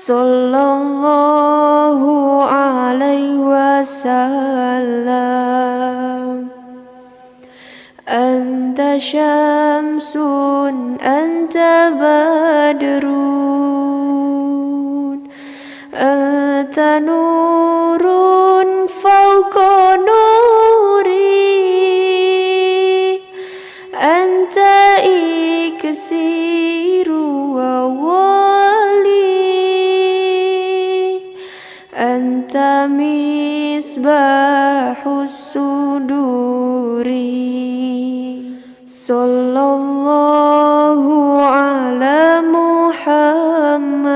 sallallahu alaihi wasallam. Anta syamsun anta badrun anta nurun fawqa nuri anta iksiru wa wali anta misbahus suduri. Sallallahu ala Muhammad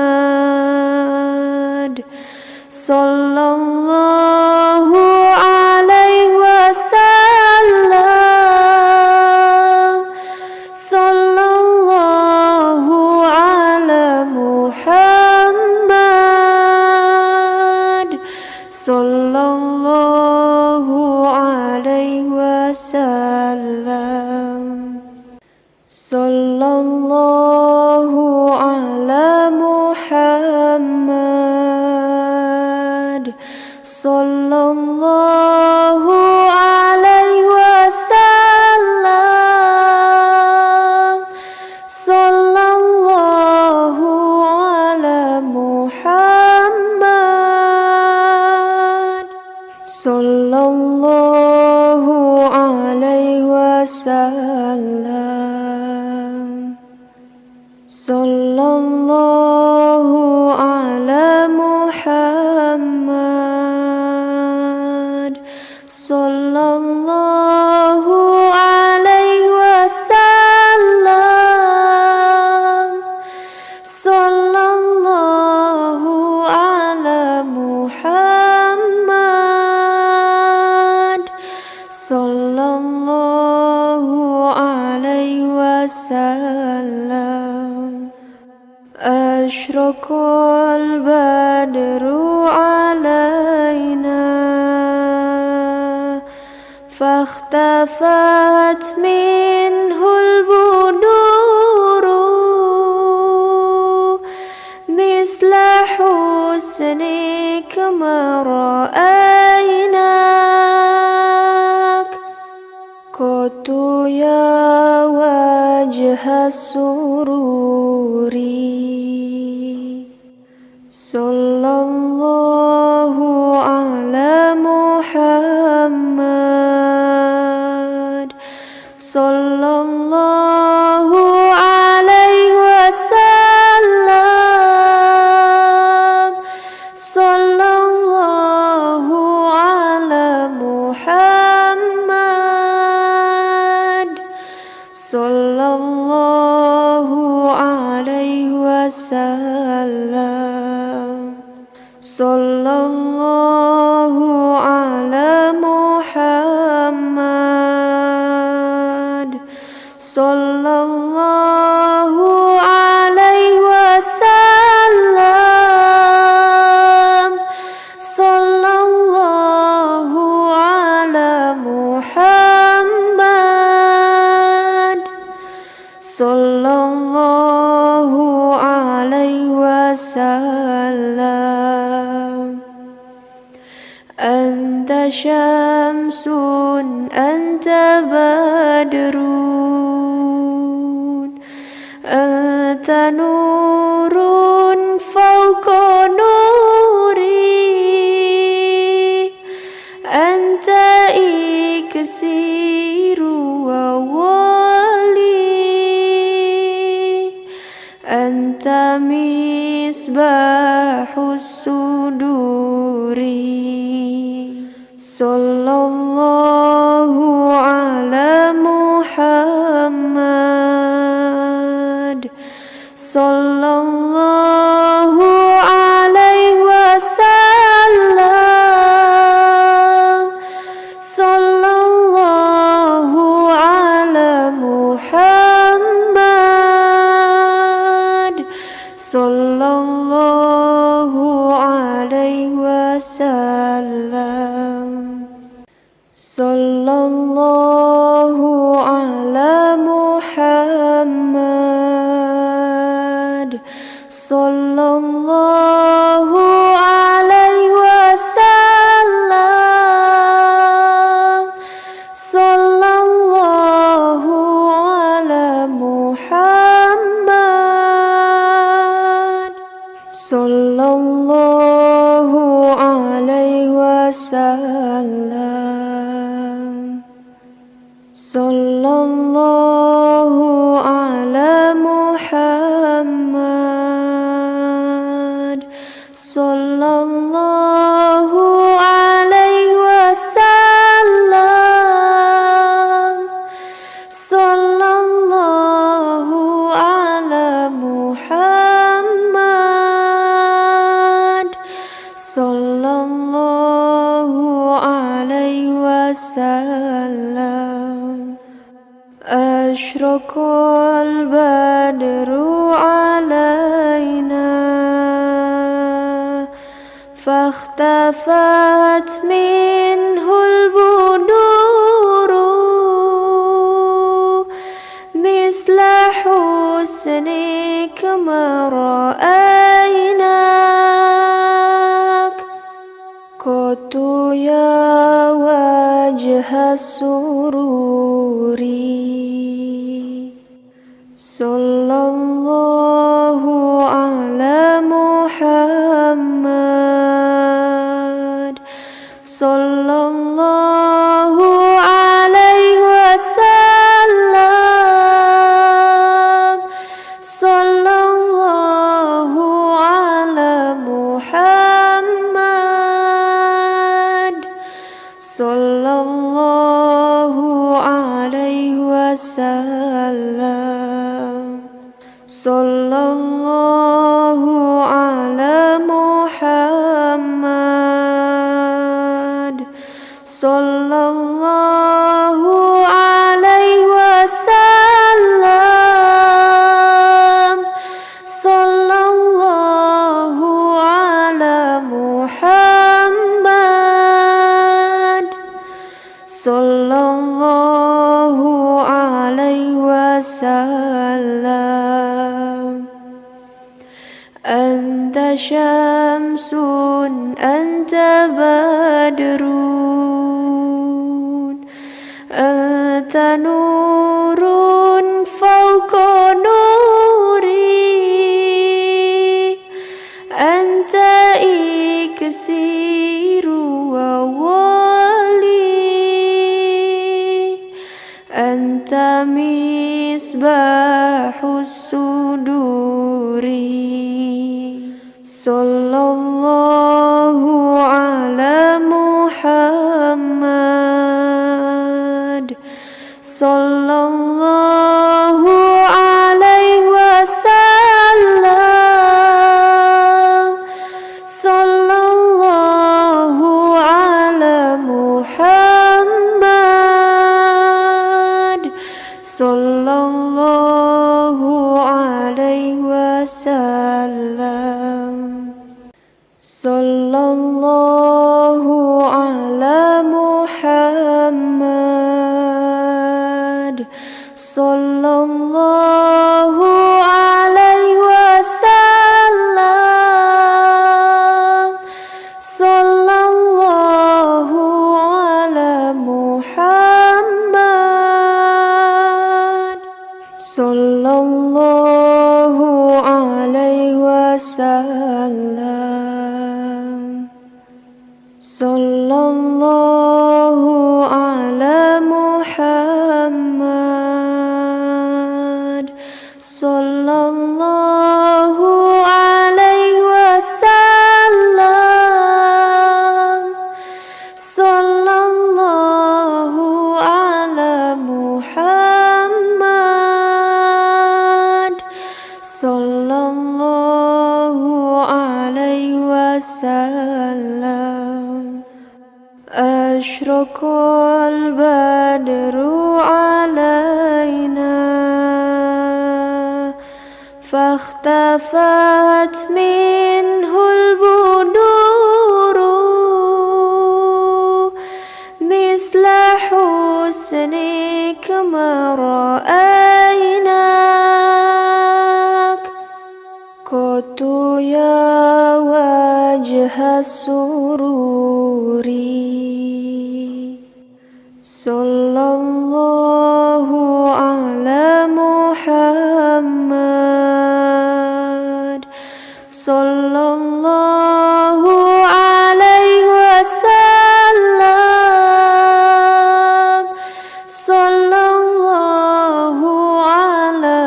sallallahu alaihi wasallam. Sallallahu ala Muhammad sallallahu alaihi wasallam. Sallallahu ala Muhammad sallallahu alaihi wasallam. Sallallahu ala Muhammad sallallahu alaihi wasallam. Sallallahu ala Muhammad sallallahu alaihi wasallam. Sallallahu ala Muhammad sallallahu alaihi wasallam. Ashraqal badru alaina fakhtafat minhul buduru misla husnik ma ra'aynak qatu ya wajha sururi. Sallallahu ala Muhammad sallallahu alaihi wasallam. Sallallahu ala Muhammad sallallahu alaihi wasallam. Sallallahu ala Muhammad sallallahu alaihi wasallam. Sallallahu ala Muhammad sallallahu alaihi wasallam. Anta syamsun anta badrun anta nurun fawqa nuri anta iksiru wa wali anta misbahus suduri. Sallallahu ala Muhammad sallallahu alaihi wasallam. Sallallahu ala Muhammad sallallahu alaihi wasallam. Sallallahu ala Muhammad sallallahu أشرق البدر علينا فاختفت منه البدور مثل حسنك ما رأيناك قط يا وجه السرور صلى الله على محمد صلى الله عليه وسلم صلى الله على محمد صلى الله عليه وسلم صلى الله على محمد صلى الله عليه وسلم صلى الله على محمد صلى الله عليه وسلم أنت شمس أنت بدر أنت نور فوق نوري أنت إكسير وولي أنت مصباح الصدور صلى الله على محمد صلى الله عليه وسلم صلى الله على محمد صلى الله عليه وسلم صلى الله على محمد صلى الله عليه وسلم صلى الله على محمد صلى الله عليه وسلم صلى الله على محمد صلى الله عليه وسلم صلى الله على محمد صلى الله عليه وسلم أشرق البدر علينا فاختفت منه البدور مثل حسنك ما رأيناك قط يا وجه السرور صلى الله على محمد صلى الله عليه وسلم صلى الله على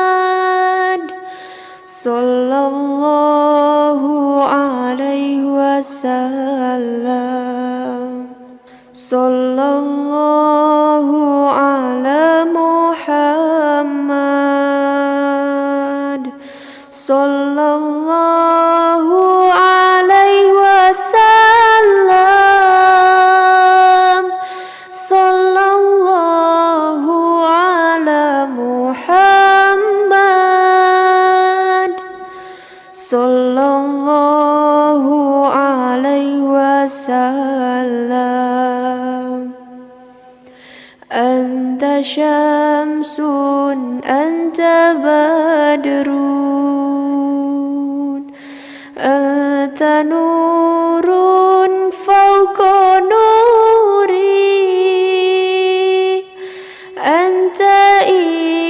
محمد صلى الله عليه وسلم صلى الله على محمد صلى الله عليه وسلم صلى الله syamsun anta badrun anta nurun fawqa nuri anta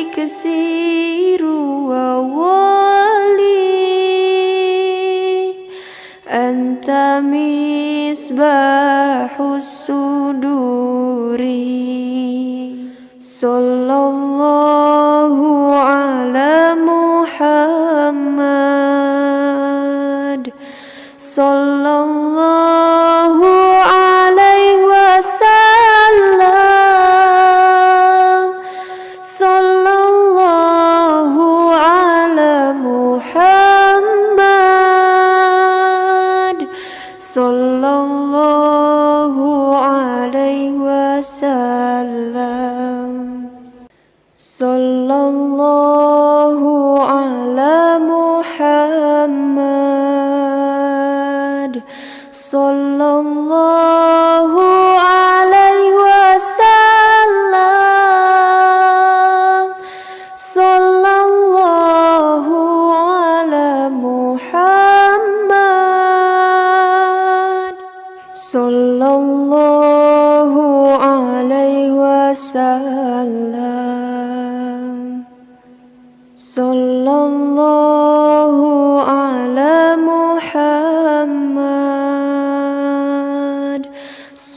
iksiru wa wali anta misbahus suduri. Sallallahu ala Muhammad, sallallahu alaihi wasallam, sallallahu ala Muhammad, sallallahu alaihi wasallam. Sallallahu ala Muhammad, sallallahu alaihi wasallam, sallallahu ala Muhammad, sallallahu alaihi wasallam. Sallallahu ala Muhammad,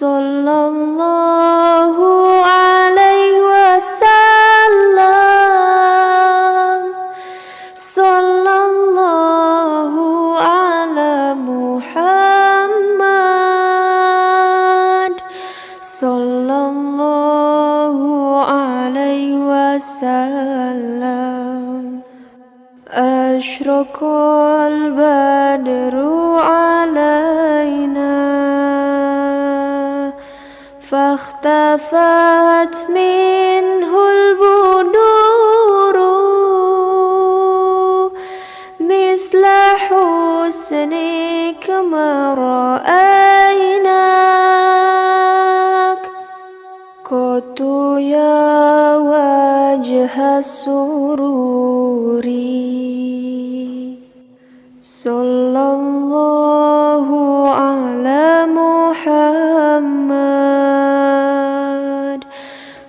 sallallahu alaihi wasallam, sallallahu ala Muhammad, sallallahu alaihi wasallam. Ashraqal badru alaina fakhtafat minhul buduru misla husnik ma ra'aynak qatu ya wajha sururi. Sallallahu ala Muhammad,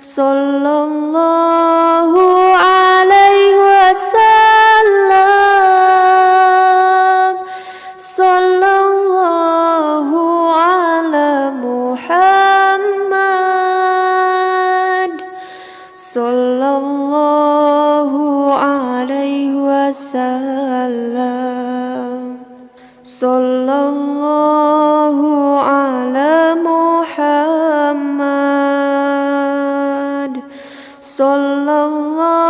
sallallahu alaihi wasallam, sallallahu ala Muhammad, sallallahu alaihi wasallam. Sallallahu ala Muhammad, sallallahu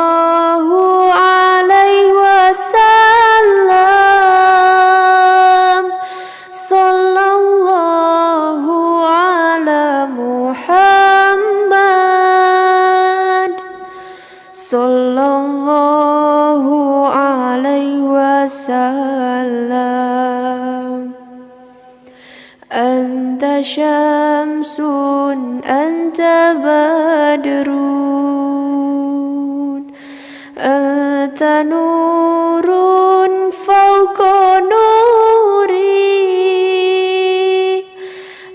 alaihi wasallam, sallallahu ala Muhammad, sallallahu alaihi wasallam. Anta syamsun anta badrun anta nurun fawqa nuri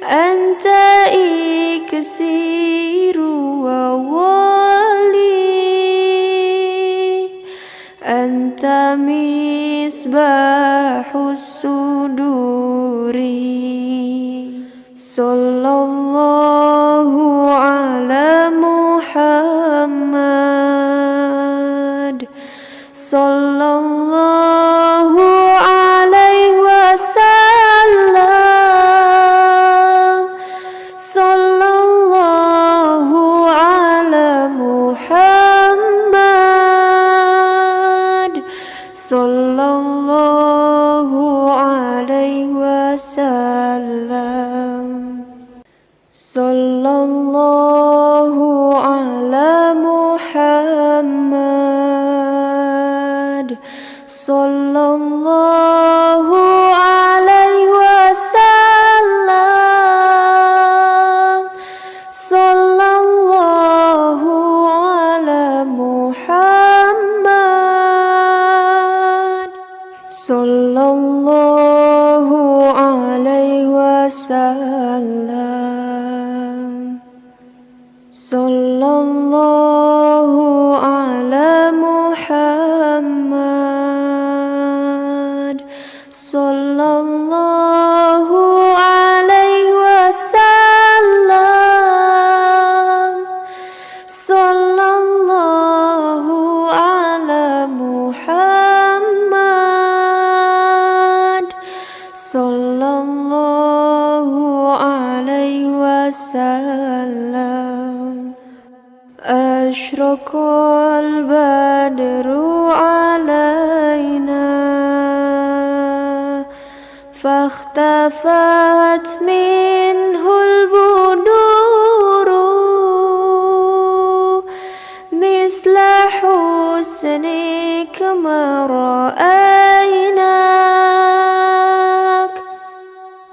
anta iksiru wa wali anta misbahus suduri. Sallallahu ala Muhammad, sallallahu alaihi wasallam, sallallahu ala Muhammad, sallallahu alaihi wasallam. Sallallahu ala Muhammad, sallallahu alaihi wasallam, sallallahu sallallahu alaihi wasallam, sallallahu ala Muhammad, sallallahu alaihi wasallam, sallallahu ala Muhammad, sallallahu alaihi wasallam. Ashraqal badru alaina fakhtafat minhul buduru misla husnika ma ra'aynak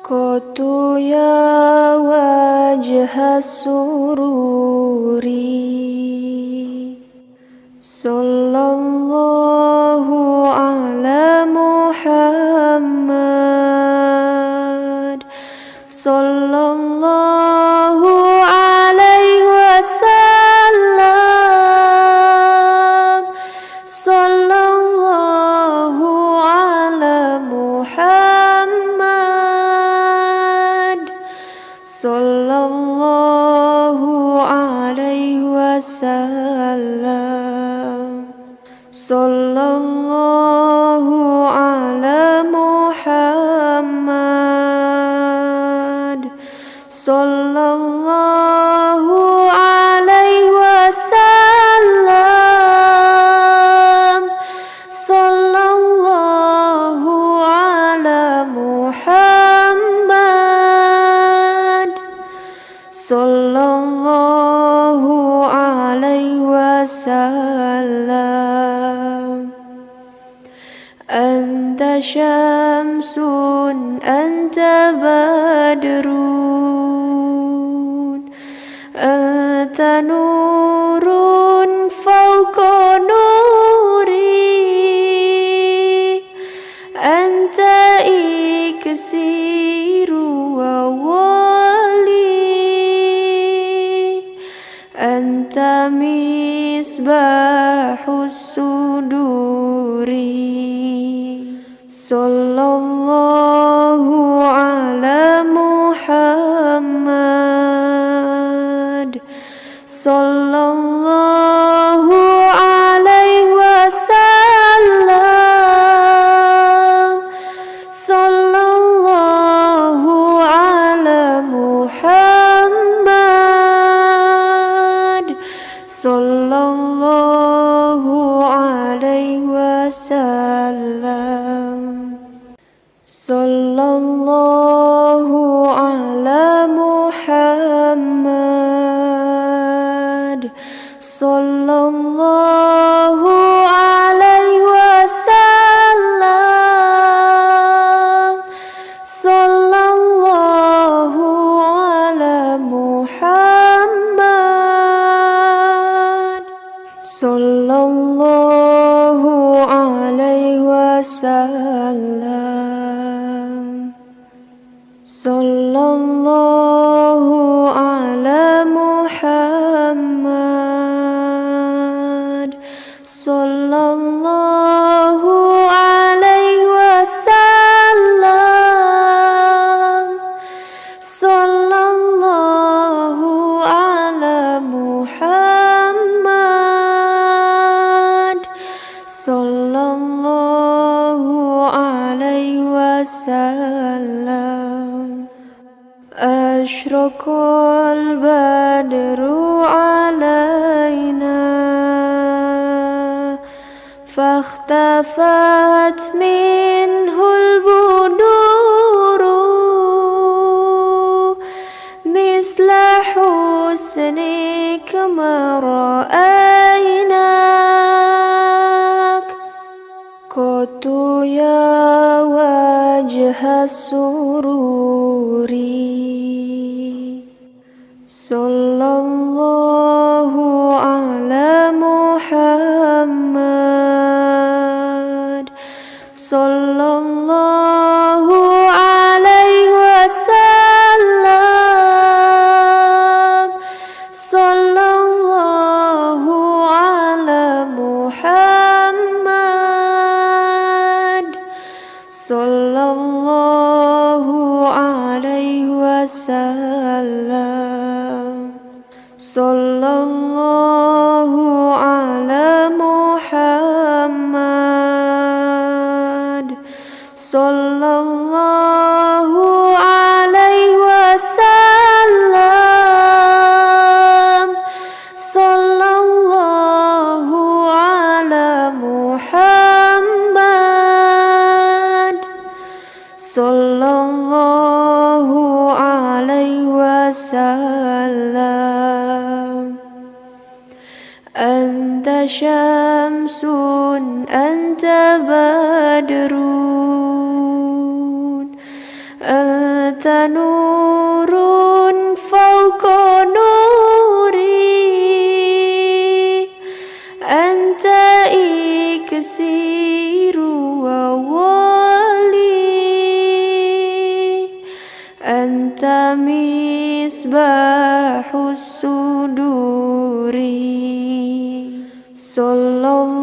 qatu ya wajha sururi, sallallahu ala Muhammad, sallallahu alaihi wasallam, sallallahu ala Muhammad, sallallahu alaihi wasallam, sallallahu ala Muhammad, sallallahu alaihi wasallam, sallallahu ala Muhammad, sallallahu alaihi wasallam. Anta syamsun anta badrun, anta nurun fawqa nuri, anta iksiru wa wali, anta misbahus suduri, sallallahu ala Muhammad, sallallahu alaihi wasallam, sallallahu ala Muhammad, sallallahu alaihi wasallam, sallallahu ala Muhammad, sallallahu alaihi wasallam, sallallahu ala Muhammad, sallallahu alaihi wasallam, sallallahu ala Muhammad, sallallahu alaihi wasallam, sallallahu ala Muhammad, sallallahu alaihi wasallam. Ashraqal badru alaina fakhtafat minhul buduru misla husnika ma ra'aynak qatu ya wajha sururi, sallallahu ala Muhammad, sallallahu sallallahu alaihi wasallam, sallallahu ala Muhammad, sallallahu alaihi wasallam. Anta syamsun, anta badrun, anta nurun fawqa nuri, anta iksiru wa wali, anta misbahus suduri. Sallallahu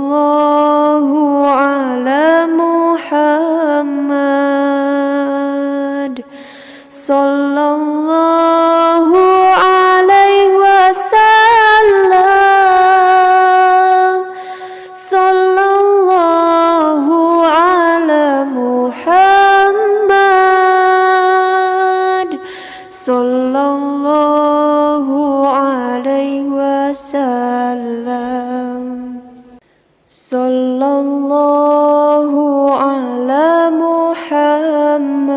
ala Muhammad, sallallahu alaihi wasallam, sallallahu ala Muhammad, sallallahu alaihi wasallam. Sallallahu ala Muhammad,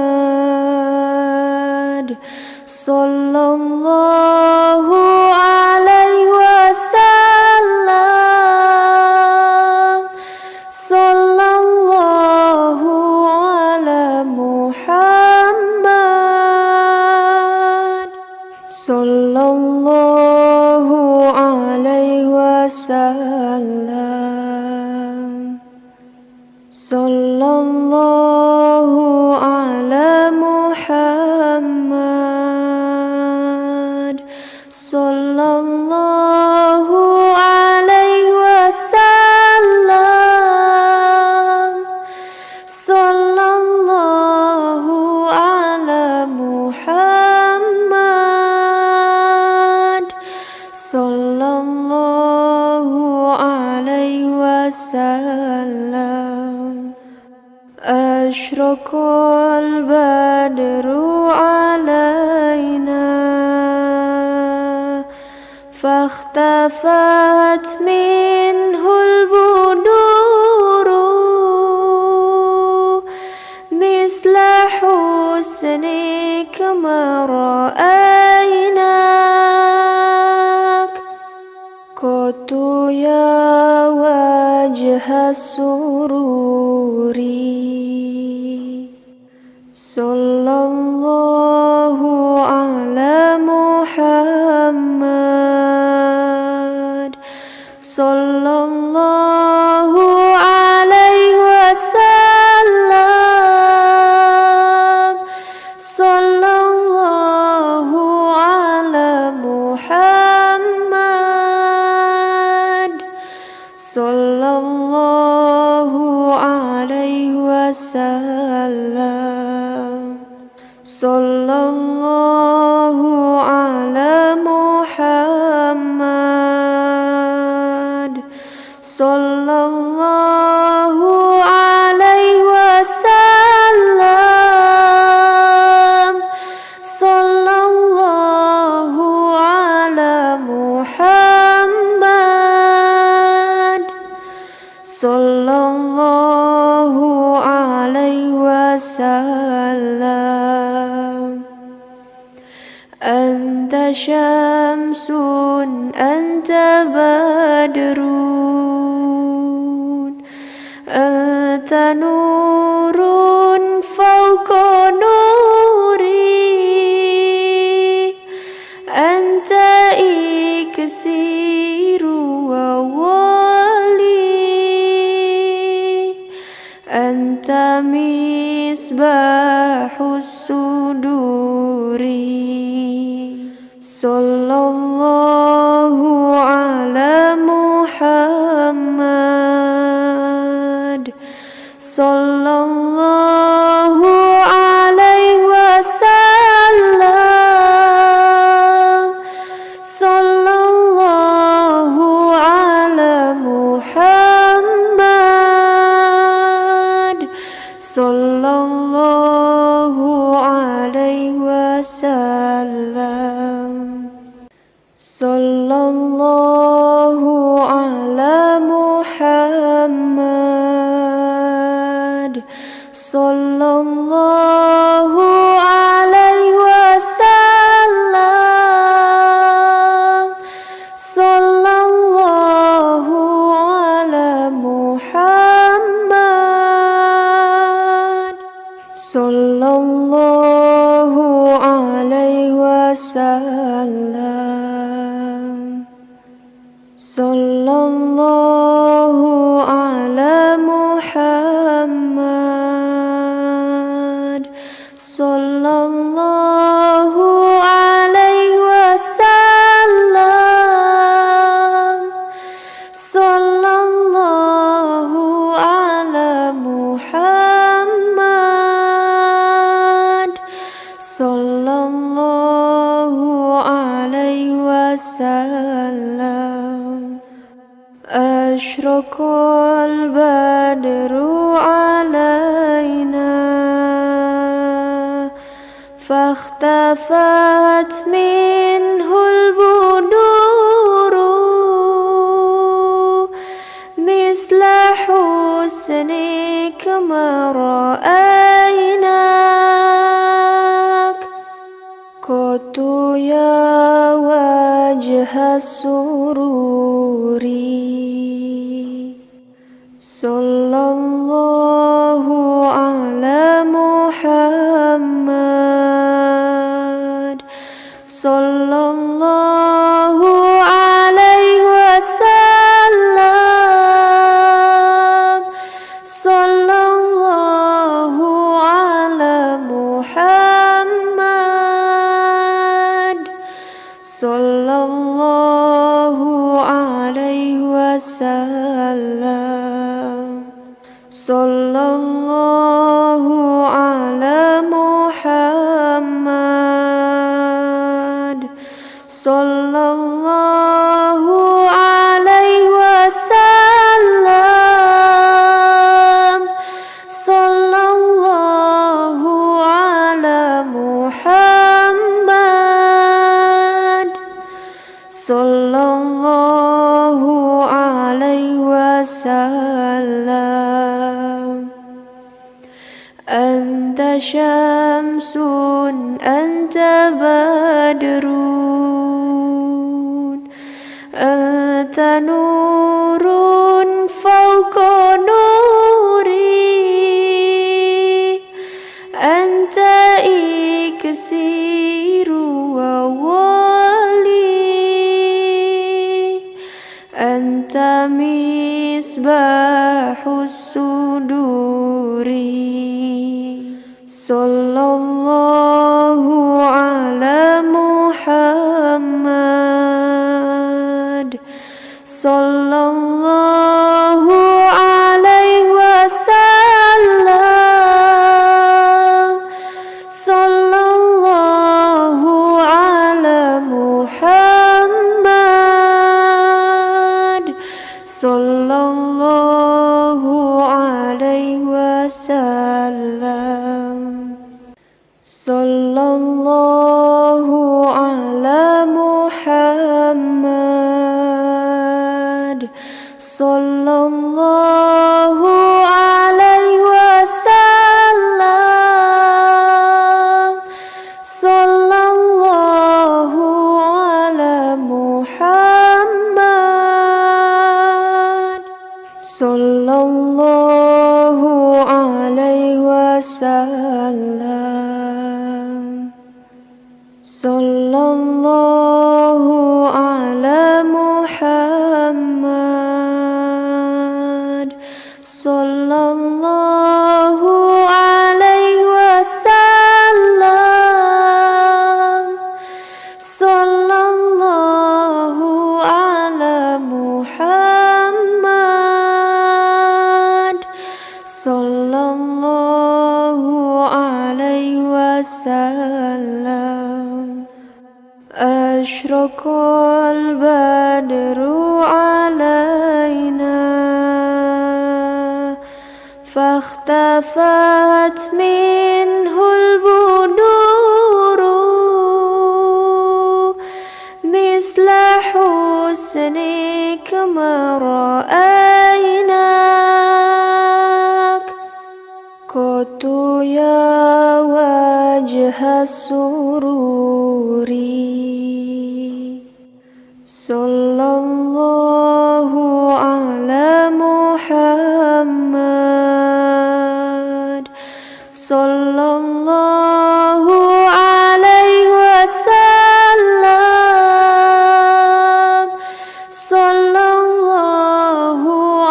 sallallahu alaihi wasallam, sallallahu ala Muhammad, sallallahu alaihi wasallam. Sallallahu ala Muhammad, sallallahu alaihi wasallam, sallallahu ala Muhammad, sallallahu alaihi wasallam. Ashraqal badru alaina, fakhtafat minhul buduru, misla husnika ma ra'aynak, qatu ya wajha sururi. Sallallahu ala Muhammad, sallallahu alaihi wasallam, sallallahu ala Muhammad, sallallahu alaihi wasallam. Sallallahu ala Muhammad, sallallahu alaihi wasallam, sallallahu ala Muhammad, sallallahu alaihi wasallam. Anta syamsun, anta badrun, anta nurun fawqa nuri, anta iksiru wa wali, anta misbahus suduri. Sallallahu ala Muhammad, sallallahu alaihi wasallam, sallallahu ala Muhammad, sallallahu alaihi wasallam. Sallallahu ala Muhammad, sallallahu alaihi wasallam. Sallallahu ala Muhammad, sallallahu alaihi wasallam. Sallallahu ala Muhammad, sallallahu alaihi wasallam. Sallallahu ala Muhammad, sallallahu alaihi wasallam. Ashraqal badru alaina fakhtafat minhul buduru misla husnika ma ra'aynak qatu ya wajha sururi. Sallallahu ala Muhammad, sallallahu alaihi wasallam. Sallallahu ala Muhammad, sallallahu alaihi wasallam. Sallallahu ala Muhammad, sallallahu alaihi wasallam. Sallallahu ala Muhammad, sallallahu alaihi wasallam. Anta syamsun, anta badrun, anta nurun fawqa nuri, anta iksiru wa wali, anta misbahus suduri. Sallallahu ala Muhammad, sallallahu alaihi wasallam. Sallallahu ala Muhammad, sallallahu alaihi wasallam. Sallallahu ala Muhammad, sallallahu alaihi wasallam. Sallallahu ala Muhammad, sallallahu alaihi wasallam. Sallallahu ala Muhammad, sallallahu alaihi wasallam. Sallallahu ala Muhammad, sallallahu alaihi wasallam. Ashraqal badru alaina fakhtafat فاختفت منه البدور مثل حسنك ما رأيناك قط يا وجه السرور صلى الله على محمد صلى الله عليه وسلم صلى الله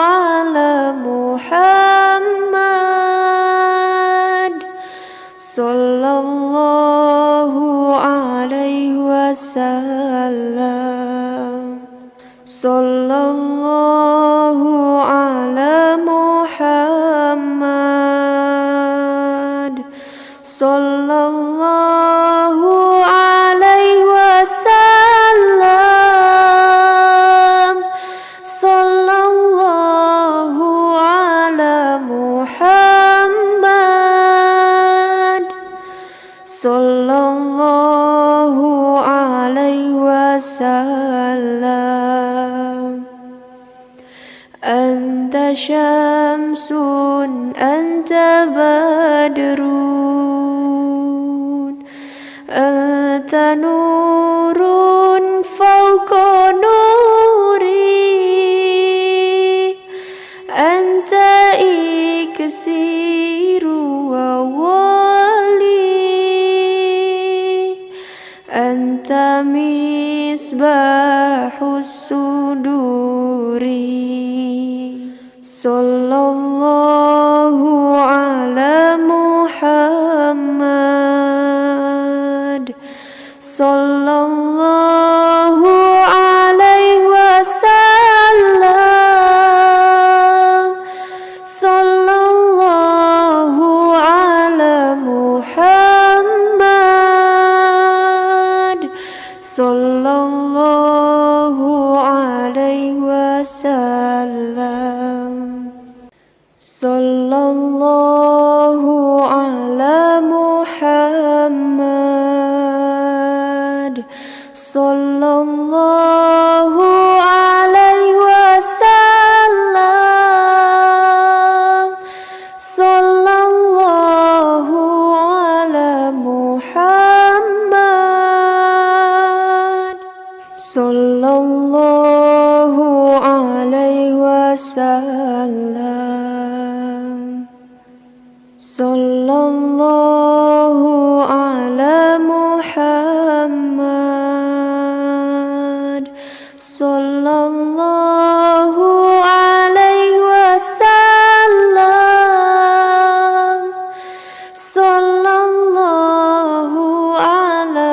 على محمد صلى الله عليه وسلم صلى الله على محمد صلى الله عليه وسلم صلى الله على محمد صلى الله عليه وسلم أنت شمس أنت بدر أنت نور فوق نوري أنت إكسير وولي أنت مصباح الصدور صلى الله على محمد صلى الله عليه وسلم صلى الله على محمد صلى الله عليه وسلم صلى الله على محمد صلى الله عليه وسلم صلى الله على محمد صلى الله عليه وسلم صلى الله على محمد صلى الله عليه وسلم صلى الله على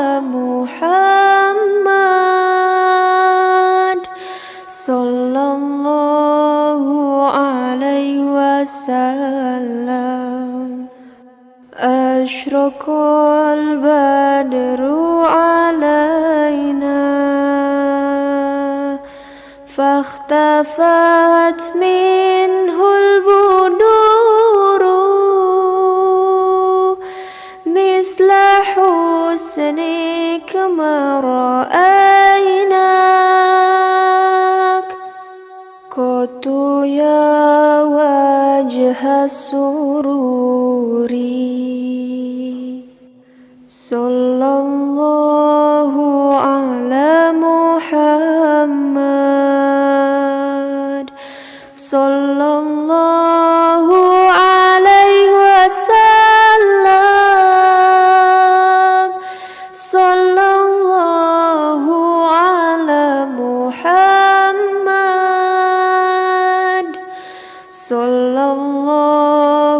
محمد صلى الله عليه وسلم أشرق البدر علينا فاختفت منه البدور مثل حسنك ما رأيناك قط يا وجه السرور صلى الله على محمد صلى الله عليه وسلم صلى الله على محمد صلى الله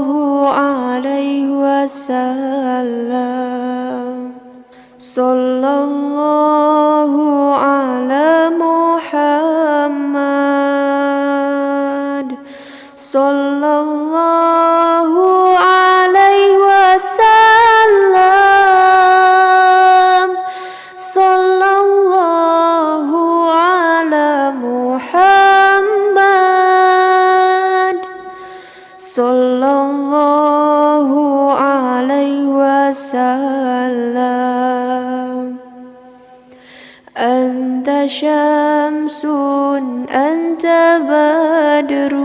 syamsun anta badrun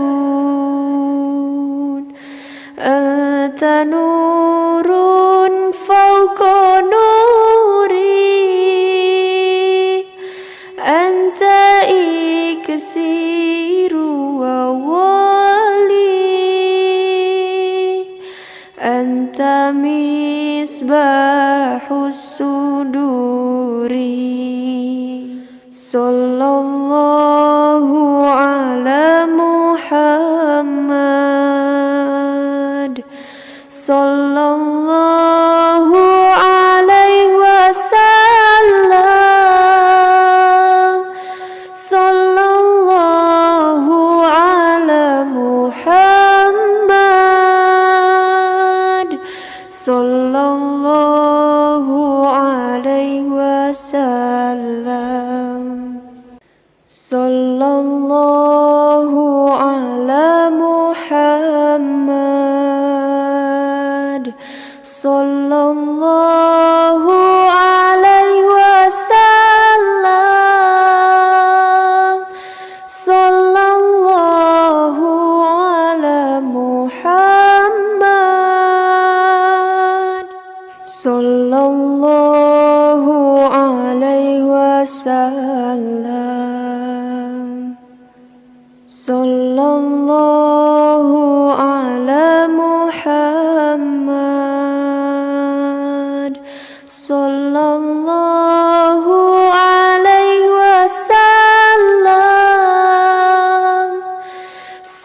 anta nurun fawqa nuri anta iksiru wa wali anta misbahus suduri. Sallallahu ala Muhammad sallallahu alaihi wasallam. Sallallahu ala Muhammad sallallahu alaihi wasallam. Sallallahu ala Muhammad sallallahu alaihi wasallam. Sallallahu ala Muhammad sallallahu alaihi wasallam. Sallallahu ala Muhammad sallallahu alaihi wasallam.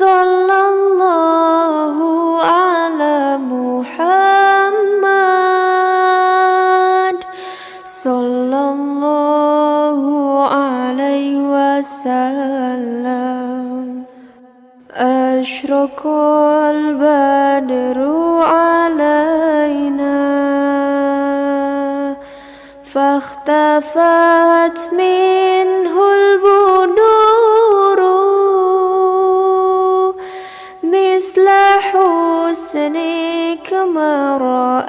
Sallallahu ala Muhammad sallallahu alaihi wasallam. Ashraqal badru alaina fakhtafat minhul buduru misla husnika ma ra'aynak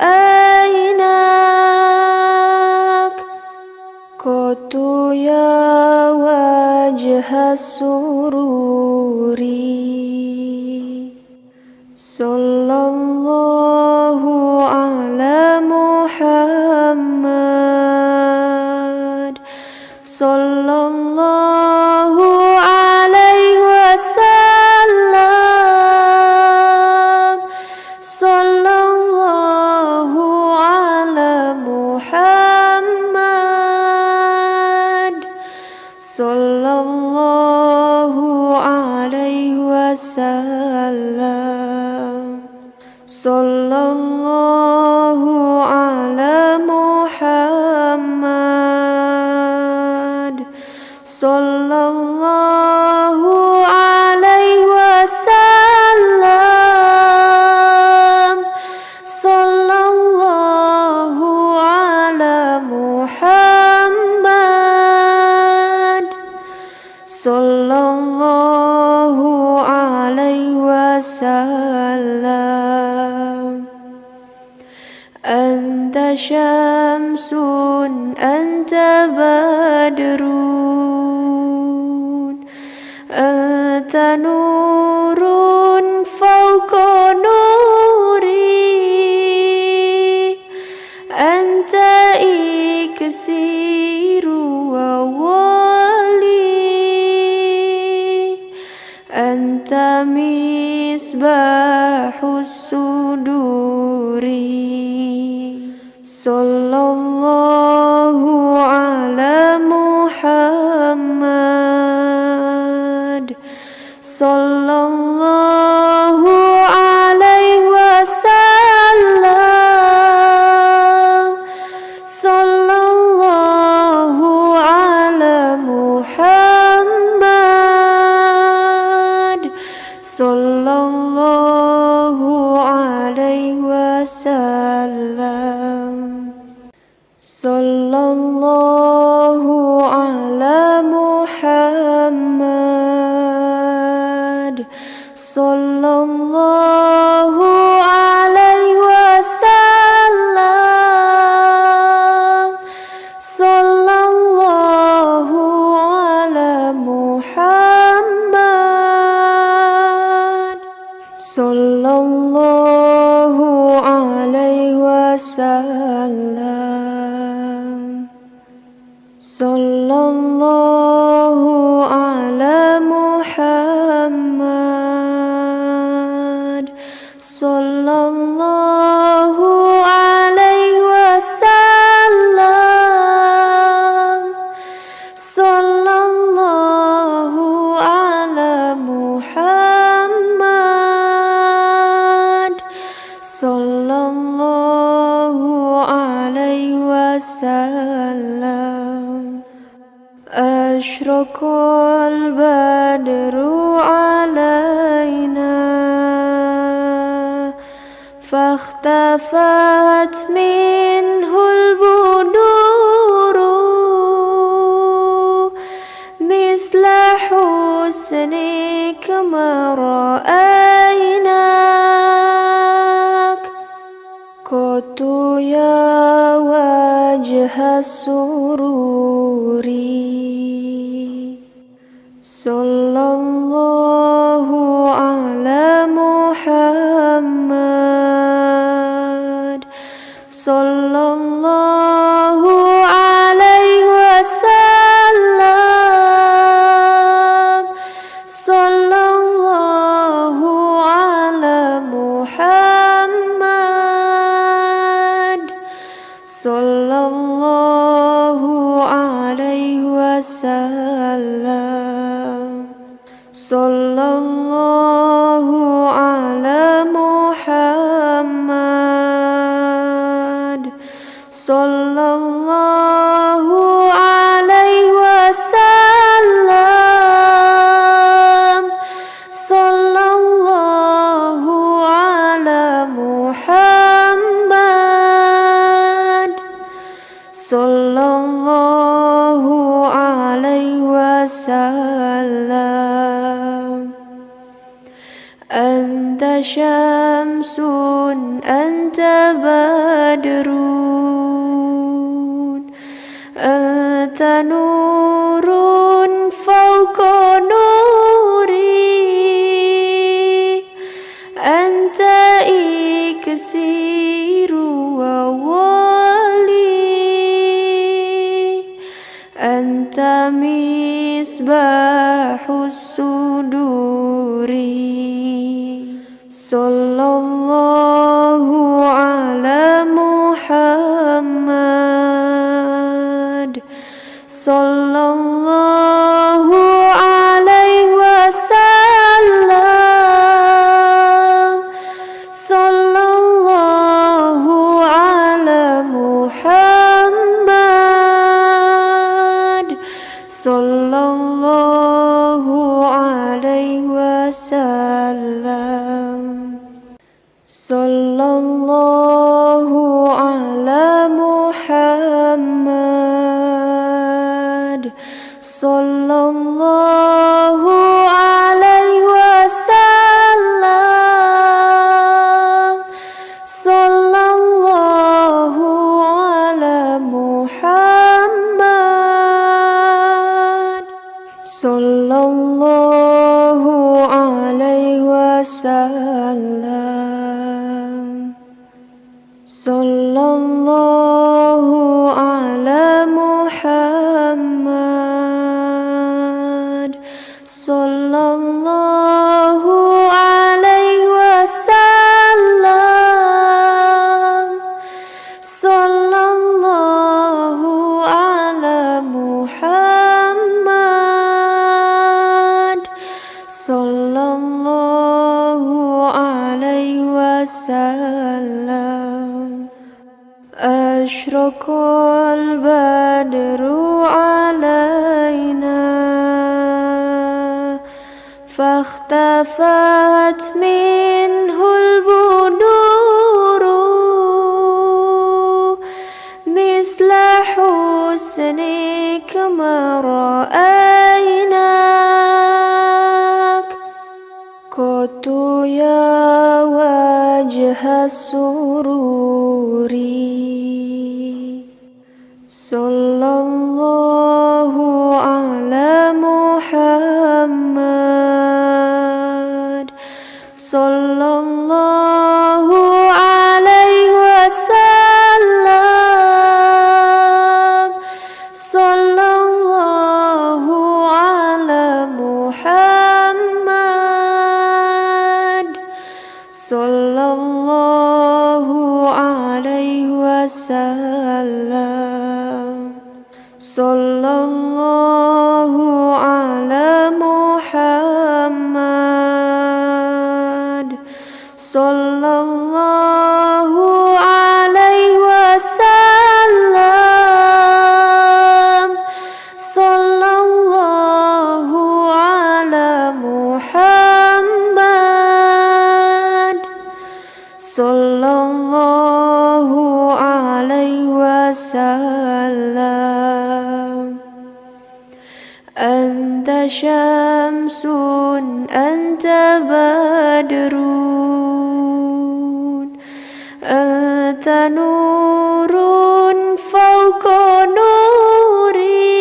qatu ya wajha sururi. Sallallahu ala Muhammad sallallahu alaihi wasallam. Sallallahu ala Muhammad sallallahu alaihi wasallam. Sallallahu ala Muhammad sallallahu alaihi wasallam. Sallallahu ala Muhammad sallallahu alaihi wasallam. Anta syamsun anta badrun anta nurun fawqa nuri anta iksiru wa wali anta misbahus suduri. Sallallahu ala Muhammad sallallahu alaihi wasallam. Sallallahu ala Muhammad sallallahu alaihi wasallam. Sallallahu ala Muhammad. Sallallahu alaihi wasallam. Sallallahu ala Muhammad. Sallallahu alaihi wasallam. Ashraqal badru alaina fahtafat minhul buduru misla husnik ma ra'aynak qatu ya wajha sururi. Sallallahu ala Muhammad. Sallallahu alaihi wasallam. Sallallahu ala Muhammad. Sallallahu alaihi wasallam. Sallallahu ala Muhammad. Sallallahu alaihi wasallam. Sallallahu ala Muhammad. Sallallahu alaihi wasallam. Anta syamsun, anta badrun, anta nurun fawqa nuri, anta iksiru wa wali, anta misbahus suduri. Sallallahu ala Muhammad. Sallallahu alaihi wasallam. Sallallahu ala Muhammad. Sallallahu alaihi wasallam. Sallallahu ala Muhammad. Sallallahu alaihi wasallam. Sallallahu ala Muhammad. Sallallahu alaihi wasallam. Sallallahu ala Muhammad. Sallallahu alaihi wasallam. Sallallahu ala Muhammad. Sallallahu alaihi wasallam. Ashraqal badru alaina fahtafat minhul buduru misla husnik ma ra'aynak qatu ya wajha sururi. Sallallahu ala Muhammad. Sallallahu alaihi wasallam. Sallallahu sallallahu alaihi wasallam. Anta syamsun, anta badrun, anta nurun fawqa nuri,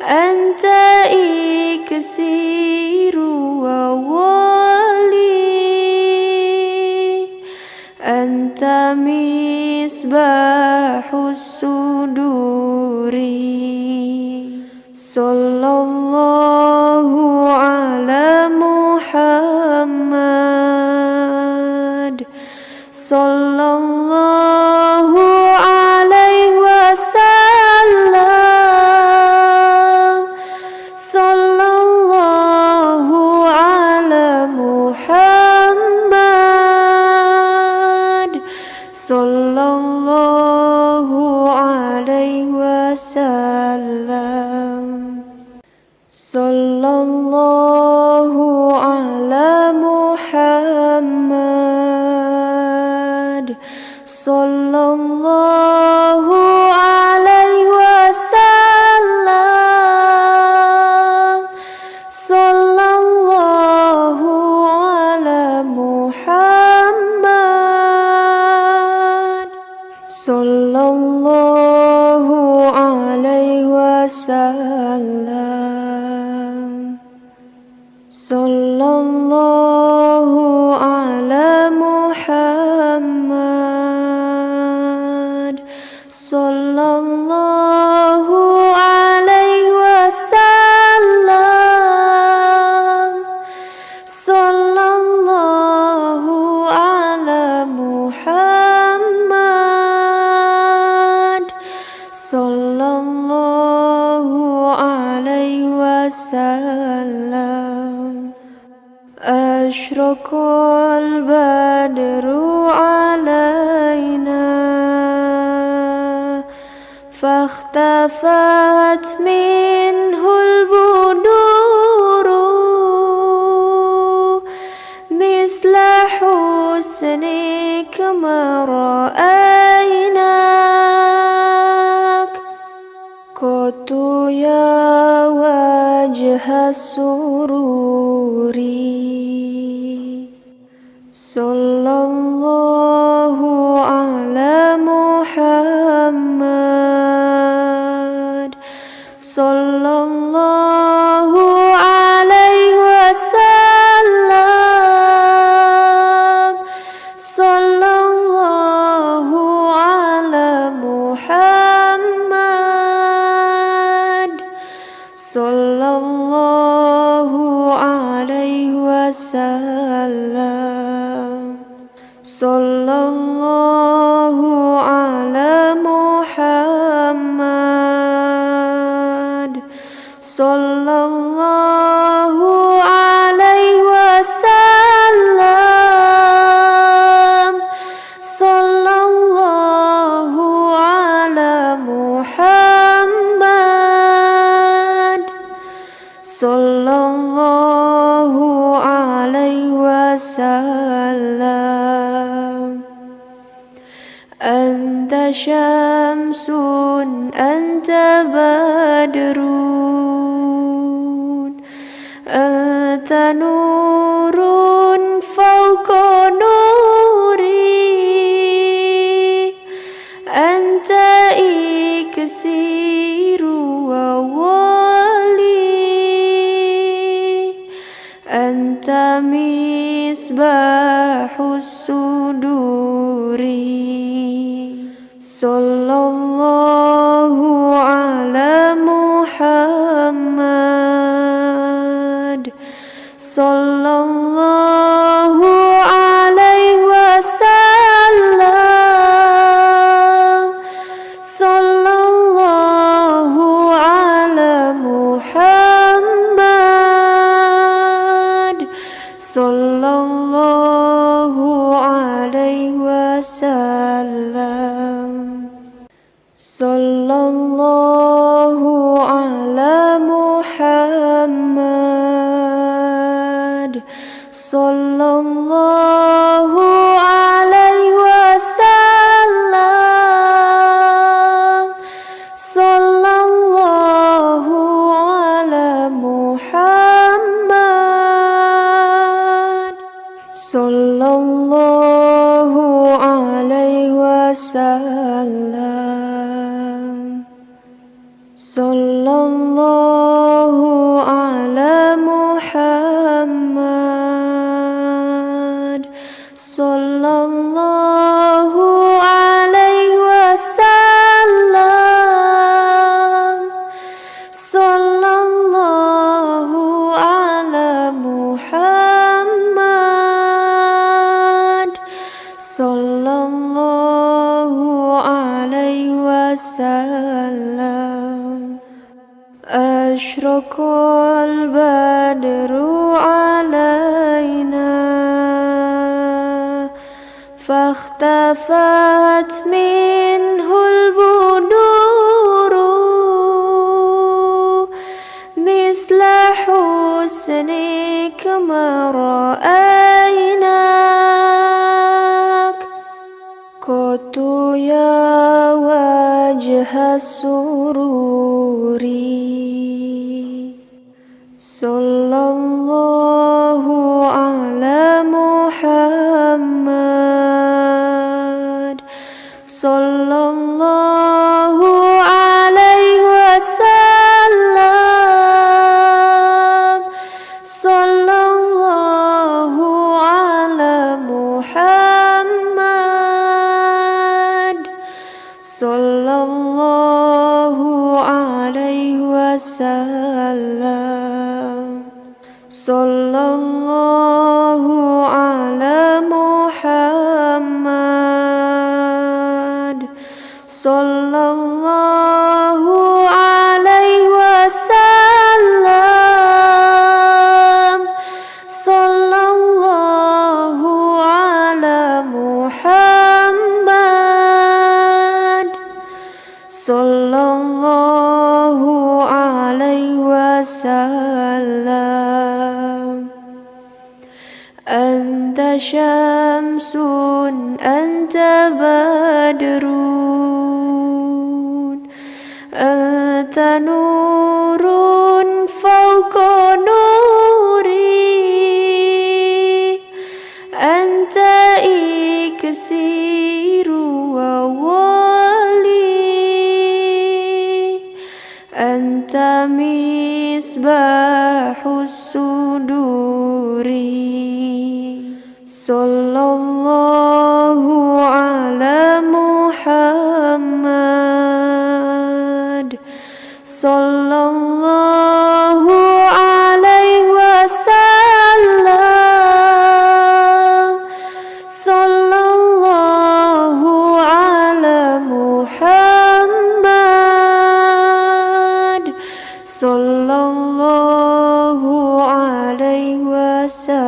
anta iksiru wa wali, anta misbahus suduri. Sallallahu ala Muhammad, sallallahu alaihi wasallam, sallallahu ala Muhammad, sallallahu alaihi wasallam. Sallallahu ala Muhammad, sallallahu alaihi wasallam, sallallahu ala Muhammad, sallallahu alaihi wasallam. Sallallahu ala Muhammad, sallallahu alaihi wasallam, sallallahu ala Muhammad, sallallahu alaihi wasallam. Ashraqal badru alaina, fakhtafat minhul buduru, misla husnik ma ra'aynak, qatu ya wajha sururi. Sallallahu ala Muhammad, sallallahu alaihi wasallam, sallallahu ala Muhammad, sallallahu alaihi wasallam. Sallallahu ala Muhammad, sallallahu alaihi wasallam, sallallahu ala Muhammad, sallallahu alaihi wasallam. Anta syamsun, anta badrun, anta nurun fawqa nuri, anta iksiru wa wali, anta misbahus suduri. Sallallahu ala Muhammad, sallallahu alaihi wasallam, sallallahu ala Muhammad, sallallahu alaihi wasallam. أشرق البدر علينا فاختفت منه البدور مثل حسنك ما رأيناك قط يا وجه السرور صلى الله على محمد صلى الله عليه وسلم صلى الله على محمد صلى الله عليه وسلم صلى الله على محمد صلى الله عليه وسلم صلى الله على محمد صلى الله عليه وسلم أنت شمس أنت بدر أنت نور فوق نوري أنت إكسير وولي أنت مصباح الصدور صلى الله على محمد صلى الله عليه وسلم صلى الله على محمد صلى الله عليه وسلم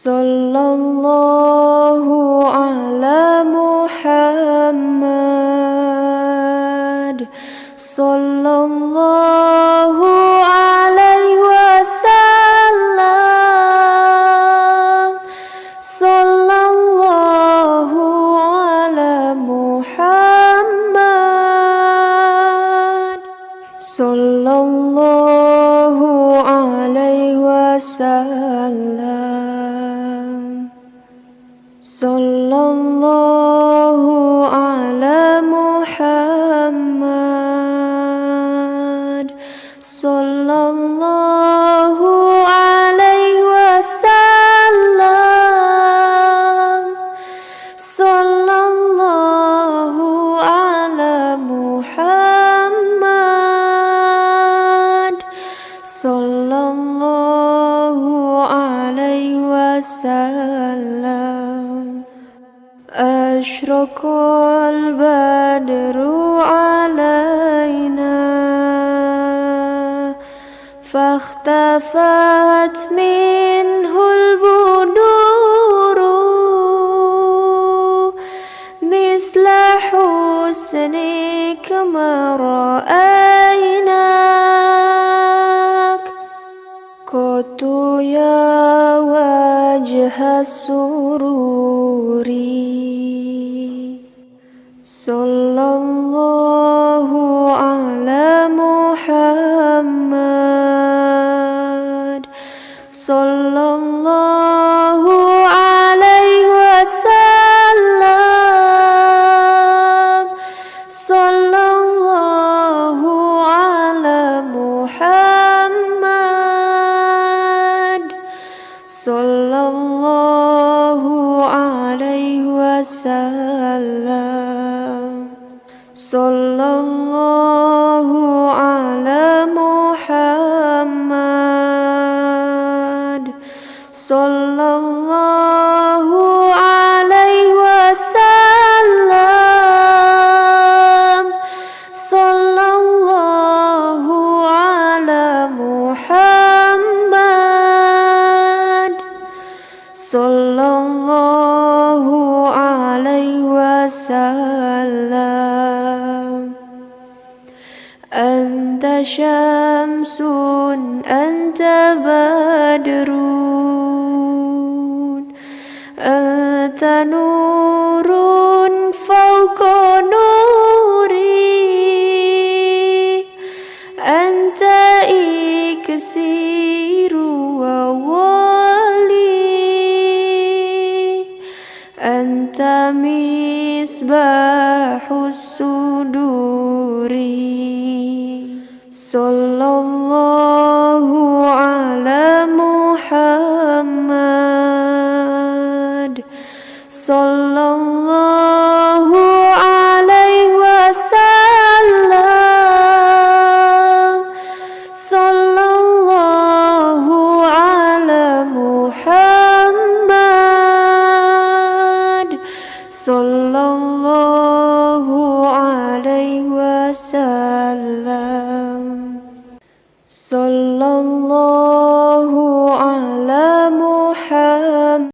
صلى الله على محمد صلى الله عليه وسلم صلى الله على محمد صلى الله عليه وسلم صلى الله على محمد صلى الله عليه وسلم صلى الله على محمد صلى الله عليه وسلم أشرق البدر علينا فاختفت منه البدور مثل حسنك ما رأيناك قط يا وجه السرور صلى الله على محمد صلى الله عليه وسلم صلى الله على محمد صلى الله عليه وسلم صلى الله على محمد صلى الله عليه وسلم صلى الله sallallahu alaihi wasallam. Anta syamsun, anta badrun, anta nurun fawqa nuri, anta iksiru wa wali, anta misbah